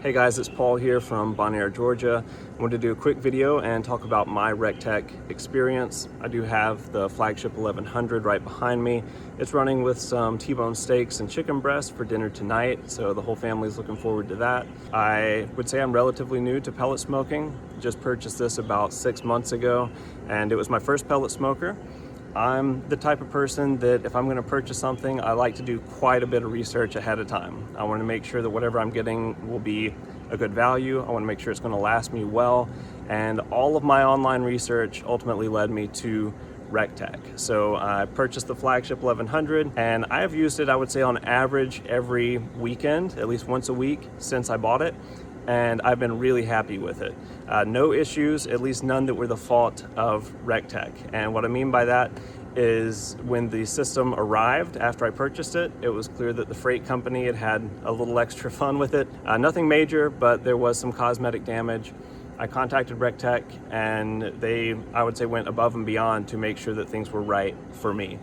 Hey guys, it's Paul here from Bon Air, Georgia. I wanted to do a quick video and talk about my recteq experience. I do have the flagship 1100 right behind me. It's running with some T-bone steaks and chicken breasts for dinner tonight, so the whole family's looking forward to that. I would say I'm relatively new to pellet smoking. Just purchased this about 6 months ago, and it was my first pellet smoker. I'm the type of person that if I'm going to purchase something, I like to do quite a bit of research ahead of time. I want to make sure that whatever I'm getting will be a good value. I want to make sure it's going to last me well. And all of my online research ultimately led me to recteq. So I purchased the flagship 1100 and I have used it, I would say on average every weekend, at least once a week since I bought it. And I've been really happy with it. No issues, at least none that were the fault of recteq. And what I mean by that is when the system arrived after I purchased it, it was clear that the freight company had had a little extra fun with it. Nothing major, but there was some cosmetic damage. I contacted recteq and they, I would say, went above and beyond to make sure that things were right for me.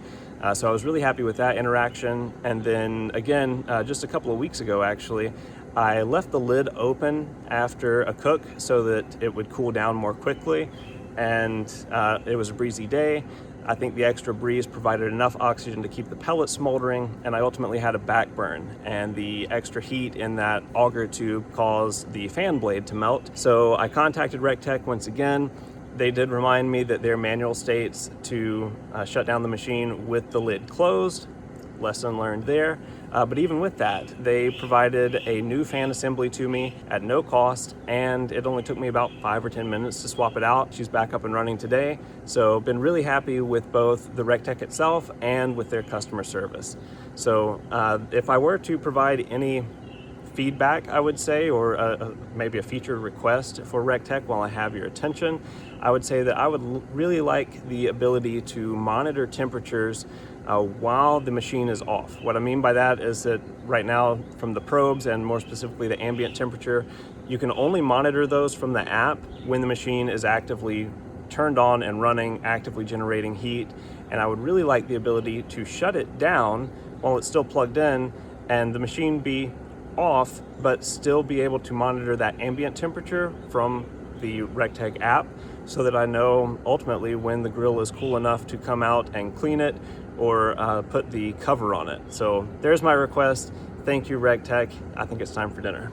So I was really happy with that interaction. And then again, just a couple of weeks ago actually, I left the lid open after a cook so that it would cool down more quickly, and it was a breezy day. I think the extra breeze provided enough oxygen to keep the pellet smoldering, and I ultimately had a back burn, and the extra heat in that auger tube caused the fan blade to melt. So I contacted recteq once again. They did remind me that their manual states to shut down the machine with the lid closed. Lesson learned there. But even with that, they provided a new fan assembly to me at no cost, and it only took me about 5 or 10 minutes to swap it out. She's back up and running today. So been really happy with both the recteq itself and with their customer service. So if I were to provide any feedback, I would say, or maybe a feature request for recteq while I have your attention, I would say that I would really like the ability to monitor temperatures while the machine is off. What I mean by that is that right now from the probes, and more specifically the ambient temperature, you can only monitor those from the app when the machine is actively turned on and running, actively generating heat. And I would really like the ability to shut it down while it's still plugged in and the machine be off, but still be able to monitor that ambient temperature from the recteq app, so that I know ultimately when the grill is cool enough to come out and clean it or put the cover on it. So there's my request. Thank you, recteq. I think it's time for dinner.